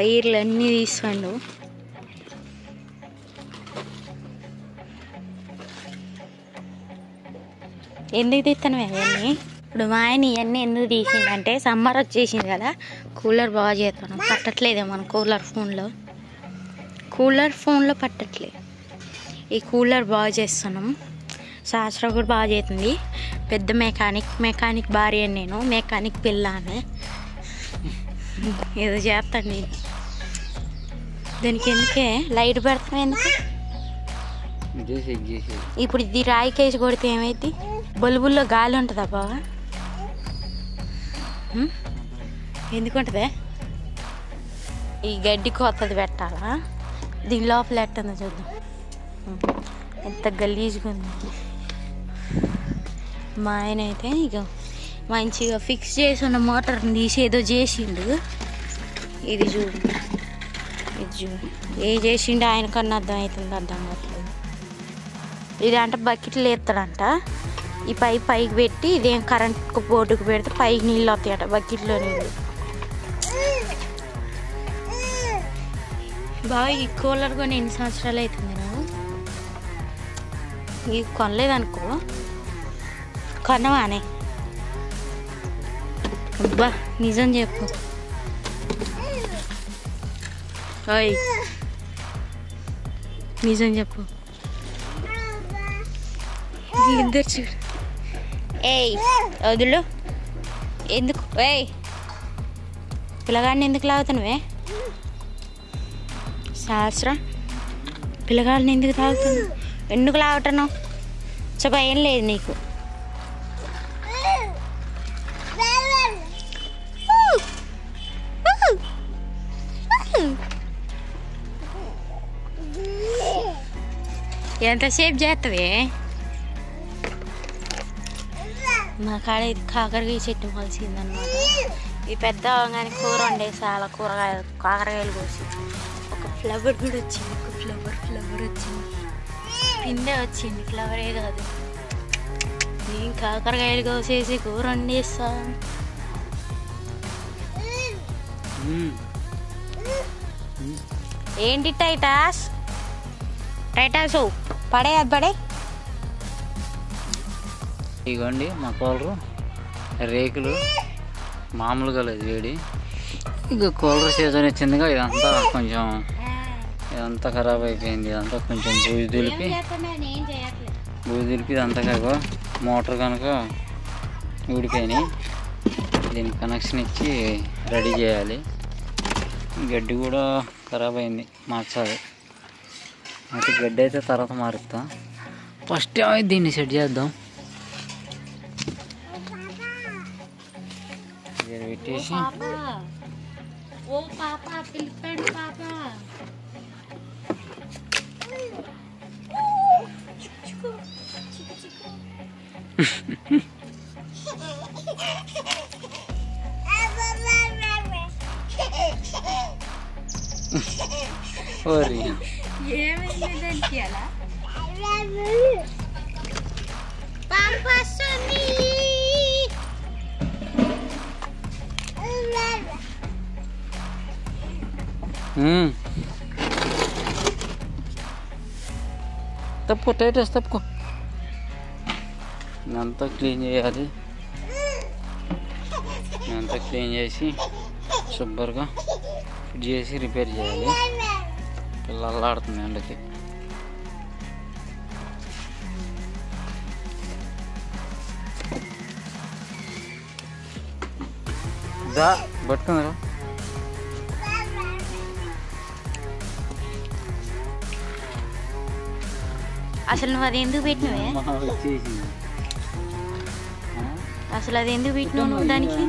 వైర్లు అన్నీ తీసుకోండు. ఎందుకు తీస్తాను అవన్నీ? ఇప్పుడు మా ఆయన ఇవన్నీ ఎందుకు తీసిందంటే సమ్మర్ వచ్చేసింది కదా, కూలర్ బాగా చేస్తున్నాం. పట్టట్లేదే మన కూలర్ ఫోన్లో పట్టట్లేదు. ఈ కూలర్ బాగా చేస్తున్నాం. శాస్త్ర కూడా బాగా చేస్తుంది. పెద్ద మెకానిక్ భార్య నేను, మెకానిక్ పిల్ల ఆమె. ఏదో చేస్తాను నేను. దానికి ఎందుకే లైట్ పెడతాం ఎందుకు? ఇప్పుడు ఇది రాయికేసి కొడితే ఏమైంది? బల్బుల్లో గాలి ఉంటుందా బాగా? ఎందుకుంటుందే? ఈ గడ్డి కొత్తది పెట్టాలా? దీని లోపల ఎట్టుందో చూద్దాం. ఎంత గలీజ్గా ఉంది. మా ఆయన అయితే ఇక మంచిగా ఫిక్స్ చేసి ఉన్న మోటార్ని తీసి ఏదో చేసిండు. ఇది చూడు ఏ చేసిండు ఆయన కన్నా అర్థం కావట్లేదు. ఇది అంటే బకెట్లు వేస్తాడంట. ఈ పైకి పెట్టి ఇదేం కరెంట్ బోర్డుకు పెడితే పైకి నీళ్ళు వస్తాయట, బకెట్లో నీళ్ళు. బాగా ఈ కూలర్ కొని ఎన్ని సంవత్సరాలు అవుతుంది? నువ్వు ఇది కొనలేదనుకో, కొనవానే? అబ్బా నిజం చెప్పు. ఓయ్ నిజం చెప్పు. ఇద్దరు చూడు. ఏయ్ వదులు. ఎందుకు? ఏయ్ పిల్లగాడిని ఎందుకు లాగుతున్నావే? శాస్త్ర పిల్లగాడిని ఎందుకు తాగుతున్నావు? ఎందుకు లాగటను? భయం లేదు నీకు? ఎంతసేపు చేస్తావే? మా కాడ ఇది కాకరకాయ చెట్టు మొలిసిందనమాట. ఈ పెద్ద కానీ కూర వండేసి చాలా కాకరకాయలు కోసి ఒక ఫ్లవర్ కూడా వచ్చింది. ఒక ఫ్లవర్ వచ్చింది. పిండే వచ్చింది, ఫ్లవరే కాదు. నేను కాకరకాయలు కోసేసి కూర వండేస్తా. ఏంటి టైటాస్ పడే అది పడే. ఇగోండి మా కూలరు రేకులు మామూలుగా లేదు వేడి. ఇక కూలర్ సీజన్ వచ్చిందిగా ఇదంతా ఖరాబ్ అయిపోయింది. ఇదంతా కొంచెం బూజు దులిపి ఇదంతా కాక మోటార్ కనుక ఊడిపోయినాయి. దీనికి కనెక్షన్ ఇచ్చి రెడీ చేయాలి. గడ్డి కూడా ఖరాబ్ అయింది, మార్చాలి. అయితే గడ్డి అయితే తర్వాత మారుస్తా. ఫస్ట్ ఏమైతే దీన్ని సెట్ చేద్దాం. పెట్టేసి ఏమైందంటే అలా తప్పుకో టైటస్ తప్పుకో. అంతా క్లీన్ చేయాలి. అంతా క్లీన్ చేసి శుభ్రంగా ఫిట్ చేసి రిపేర్ చేయాలి. పిల్లలు ఆడుతుంది ఎండకి. దా పట్టుకుందరా. అసలు నువ్వు అది ఎందుకు పెట్టినవే? అసలు అది ఎందుకు పెట్టినావు నువ్వు దానికి?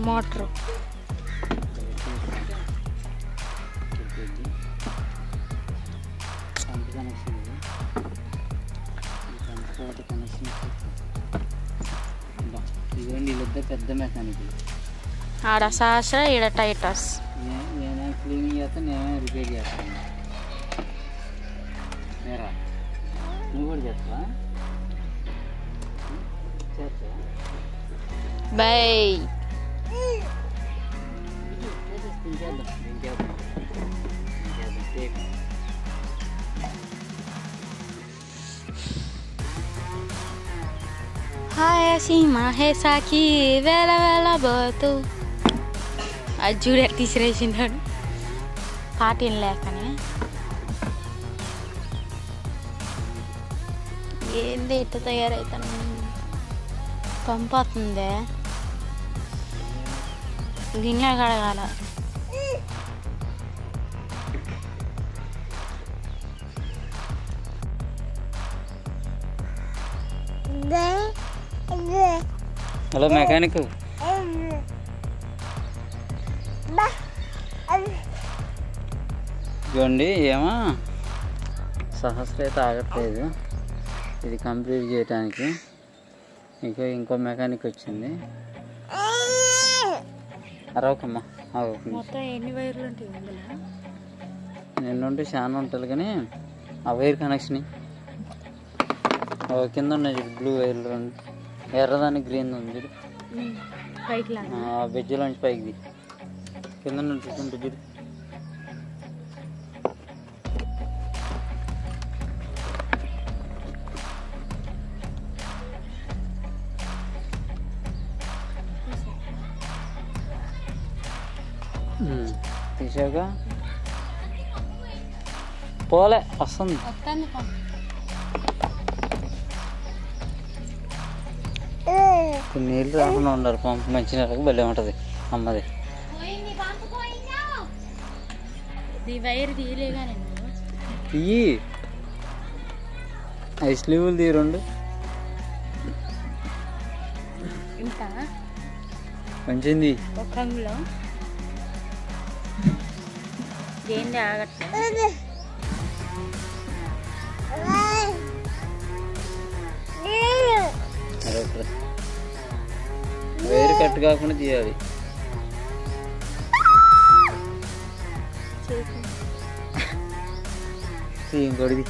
మోటారు ఇదండి వీళ్ళిద్దరు పెద్ద మెకానిక్. ఆడ శాస్త్ర ఈడ టైటస్. నేనే క్లీనింగ్ చేస్తాను, నేనే రిపేర్ చేస్తాను. నువ్వు కూడా చేస్తావా? బై. హాయ్ సీమా హే సాకి వేల వేల బోతు. అది చూడ తీసిరేసినాడు పాట ఏం లేకనే. ఏంది ఎట్ట తయారవుతాను పంపుతుందే గిన్నె కడగాల. హలో మెకానిక్, ఇదిగోండి ఏమో సహస్ర అయితే ఆగట్లేదు ఇది కంప్లీట్ చేయడానికి. ఇంకో మెకానిక్ వచ్చింది. అరవకమ్మా మొత్తం ఎన్ని వైర్లు ఉంటాయి ఇందులో? నిన్నుంటే చాలా ఉంటుంది కానీ ఆ వైర్ కనెక్షన్ కింద ఉన్నాయి చూడు బ్లూ వైర్లు, ఎర్రదానికి గ్రీన్ ఉంది చూడు పైకి వెజ్లోంచి పైకి కింద ఉంటుంది చూడు. తీసాక పోలే వస్తుంది. నీళ్ళు రాకుండా ఉండాలి పంపు మంచి నీళ్ళకి భలే ఉంటుంది అమ్మది. తీయి ఐస్ లీవులు తీ రెండు మంచింది. ఒక అంగులో ఏంటి ఆగట్లేదు. వైర్ కట్ కాకుండా తీయాలి. ఇంకోటిది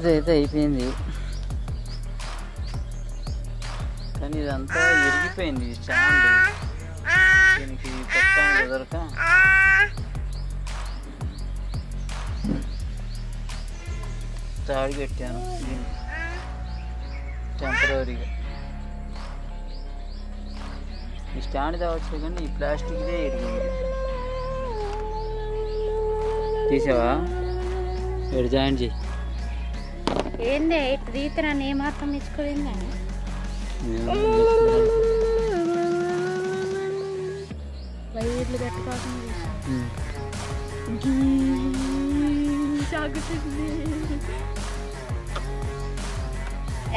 ఇదైతే అయిపోయింది కానీ ఇదంతా ఇరిగిపోయింది స్టాండ్. దీనికి పెట్టాను కుదరక తాడి కట్టాను టెంపరీగా. ఈ స్టాండ్ తేవచ్చు కానీ ఈ ప్లాస్టిక్దే ఇరిగింది. తీసావా? ఎడు జాయిన్ చేయి. ఏంది రీతనాన్ని ఏమాత్రం మెచ్చుకోలేదా? వైర్లు కట్టుకోకుండా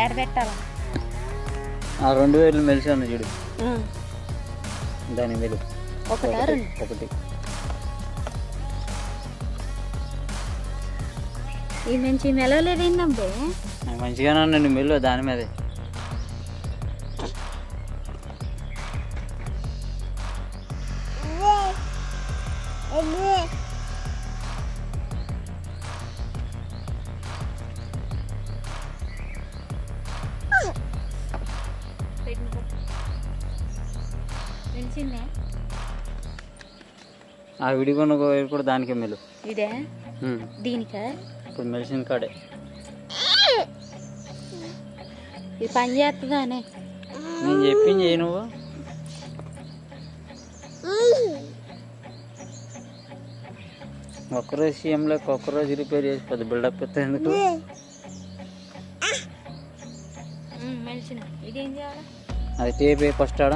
ఎడ పెట్టాలా? ఆ 2 వైర్లు మెలిసి ఉన్నాయి చూడు దాని మీద ఒకటి. ఇది మంచి మెలవలేదేందంటే మంచిగానే ఉన్నాను మెల్లు దాని మీదే. ఆ విడిగొన్న వైర్ కూడా దానికే మెలు. ఇదే దీనికా? ఇప్పుడు మెడిసిన్ కాడే ఇది పని చేస్తుందానే నేను చెప్పింది ఏ నువ్వు ఒక్కరోజు సీఎంలో ఒక్కరోజు రిపేర్ చేసి పెద్ద బిల్డప్ ఎత్తా ఎందుకు? అది టేప్ ఫస్ట్ ఆడ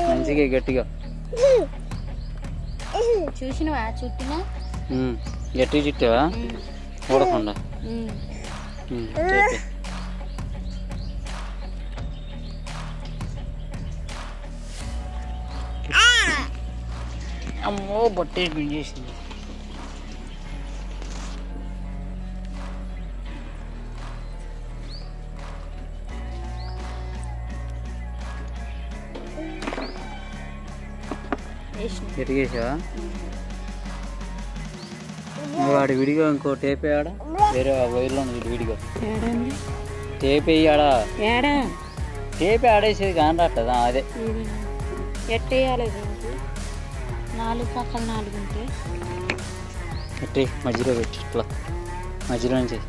మంచిగా గట్టిగా చూసినవా? చుట్టినా గట్టి చుట్టావా ఊడకుండా? అమ్మో బొట్టే చేసింది. ఎరిగేసావా? వాడు విడిగా ఇంకో టేప్ వేయాడా? వేరే వైర్లో ఉంది విడిగా టేప్ వేయాడా? టేప్ ఆడేసేది కానీ రాట్లేదా? అదే ఎట్టేయాలి 4 పక్కన 4 ఉంటే ఎట్టే మధ్యలో పెట్టి ఇట్లా మధ్యలో నుంచి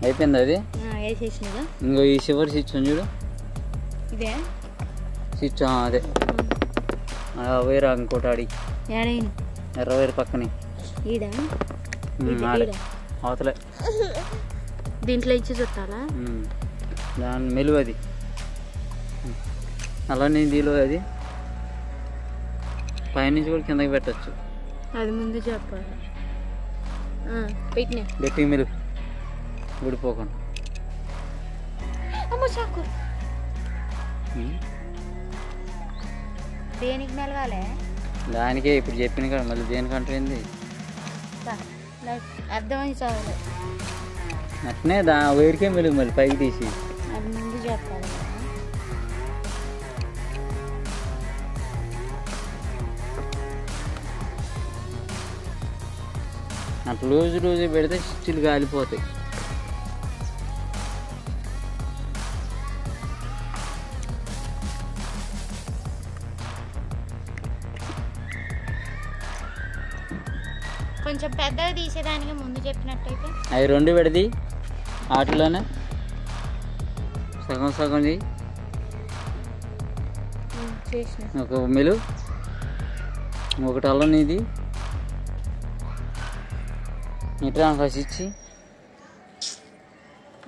అయిపోయింది అది. ఇంకో ఈ చివరి స్విచ్ ఉంది చూడు, ఇదే స్విచ్ అదే వైర్ ఇంకోటి ఆడి ఎర్ర వైర్ పక్కనే అవతలే దీంట్లో ఇచ్చి చుట్టాలా? దాని మెలుగు అది అలానే దీలో అది పైనుంచి కూడా కిందకి పెట్టచ్చు. అది ముందు చెప్పాలి. పెట్టినా గట్టి మెలుగు ఊడిపోకుండా. దేనికి మెలగాలే? దానికే ఇప్పుడు చెప్పిన కదా, మళ్ళీ దేనికంటే ఏంది అర్థమని చదవలే. అట్నే వైర్కే మెలుగు మళ్ళీ పైకి తీసి అది ముందు చెప్పాలి. అట్లా రోజు పెడితే స్టిల్ కాలిపోతాయి. కొంచెం పెద్దగా తీసేదానికి ముందు చెప్పినట్టయితే అవి 2 పెడితే వాటిలోనే సగం సగం చేయి. ఒక మెలు ఒకటి అల్లనిది ఇట్లా కసిచ్చి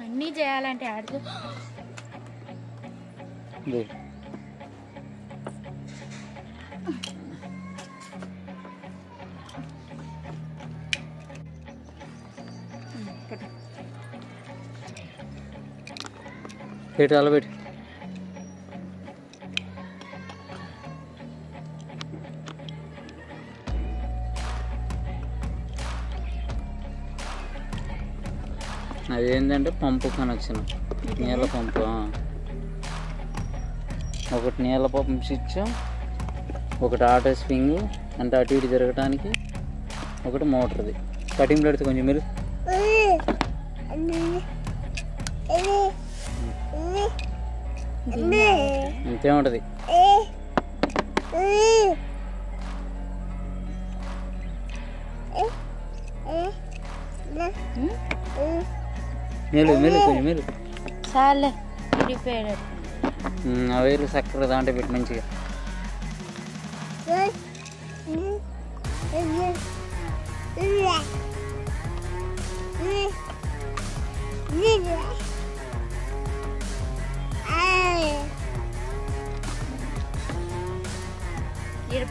అన్నీ చేయాలంటే ఆడుతూ పెట్టి అలా పెట్టి అదేంటంటే పంపు కనెక్షన్, నీళ్ళ పంపు. ఒకటి నీళ్ళ పంపు స్విచ్, ఒకటి ఆటో స్వింగ్ అంటే అటు ఇటు తిరగటానికి, ఒకటి మోటర్ది. కటింగ్ పెడితే కొంచెం మీరు ఇంతే ఉంటుంది. మెలు మెలు కొంచెం మెలు చాలే. ఆ వేలు చక్కగా దాంట్లో పెట్టి మంచిగా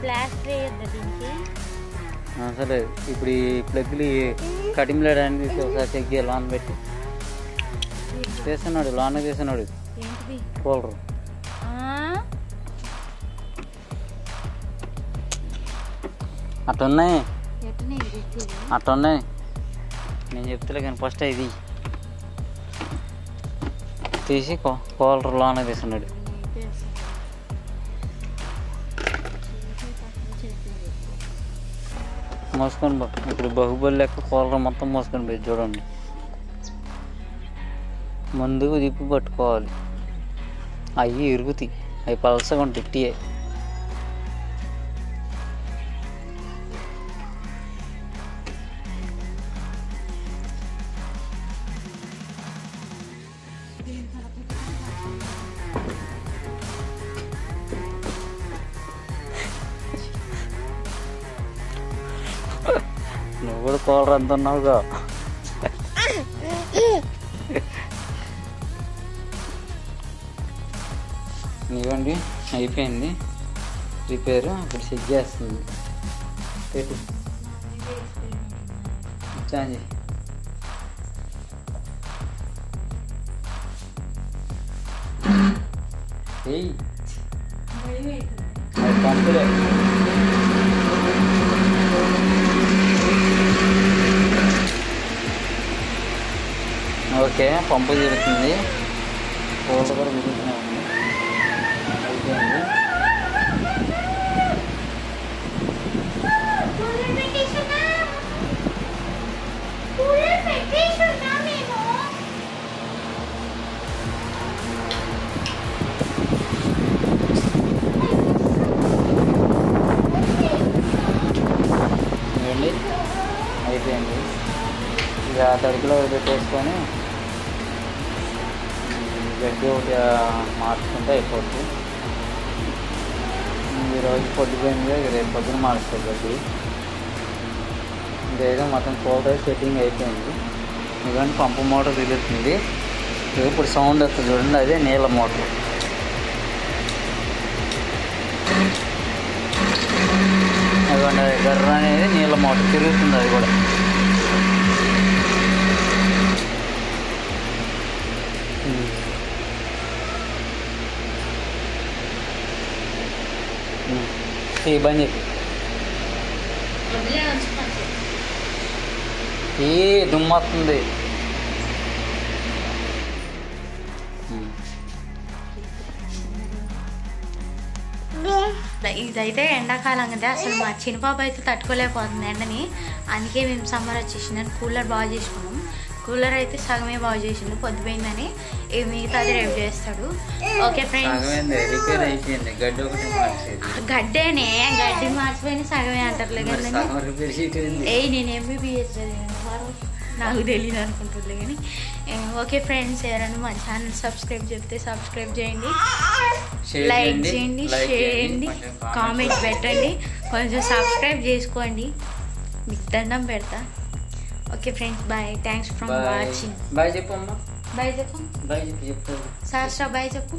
ప్లాస్టర్ వేయద్దు దీనికి అసలు. ఇప్పుడు ఈ ప్లగ్లు కటింగ్ లేడానికి ఒకసారి చెక్ చేయాలి. లోన్ పెట్టి చేస్తున్నాడు, లోన్ చేస్తున్నాడు కూలరు. అట్టున్నాయి అట్టున్నాయి నేను చెప్తలే కానీ ఫస్ట్ ఇది తీసి కూలర్ లోన్ తీస్తున్నాడు. మోసుకొని ఇప్పుడు బాహుబలి లెక్క కూలర్ మొత్తం మోసుకొని పోయి చూడండి. ముందుకు తిప్పి పట్టుకోవాలి. అవి ఇరుగుతాయి, అవి పలసగా ఉంటాయి టీయే. నువ్వు కూడా కూలర్ ఎంత ఉన్నావుగా. ఇవ్వండి అయిపోయింది రిపేర్. ఇప్పుడు చెక్ చేస్తుంది. పెట్టు చాంజ్ పంపులే. ఓకే, పంపు తిరుగుతుంది, కోళ్ళు కూడా తిరుగుతూనే ఉంది. అయిపోయింది. అయిపోయింది. ఇక తడికిలో పెట్టేసుకొని గడ్డి ఒకటి మార్చుకుంటే అయిపోతుంది. ఈరోజు పొద్దుపోయింది, రేపు పొద్దున మార్చుకోవాలి గడ్డి. ఇదేదో మొత్తం కోల్డ్ సెట్టింగ్ అయిపోయింది. ఇదిగోండి పంపు మోటార్ తిరుగుతుంది. ఇప్పుడు సౌండ్ వస్తుంది చూడండి, అదే నీళ్ళ మోటార్. ఇదిగోండి గర్ర అనేది నీళ్ళ మోటార్ తిరుగుతుంది, అది కూడా. బంద్ చెప్పి ఈ దుమ్మొస్తుంది. ఇదైతే ఎండాకాలం కదా, అసలు మా చిన్నపాప అయితే తట్టుకోలేకపోతుంది ఎండని. అందుకే మేము సమ్మర్ వచ్చేసిందని కూలర్ బాగా చేసుకున్నాం. కూలర్ అయితే సగమే బాగా చేసిండు, పొద్దుపోయిందని. మిగతాది రేపు చేస్తాడు. ఓకే ఫ్రెండ్స్, గడ్డేనే గడ్డి మార్చిపోయిన సగమే అంటారులే కానీ నేను ఎంబీబీఎస్ నాకు తెలియదు అనుకుంటుంది కానీ. ఓకే ఫ్రెండ్స్, ఎవరైనా మా ఛానల్ సబ్స్క్రైబ్ చెప్తే సబ్స్క్రైబ్ చేయండి, లైక్ చేయండి, షేర్ చేయండి, కామెంట్ పెట్టండి, కొంచెం సబ్స్క్రైబ్ చేసుకోండి, మీకు దండం పెడతా. Okay friends, bye. Thanks from watching. Bye చెప్పమ్మా. బాయ్ చెప్పు. బాయ్ చెప్పు. చెప్తాను సహస్ర బాయ్ చెప్పు.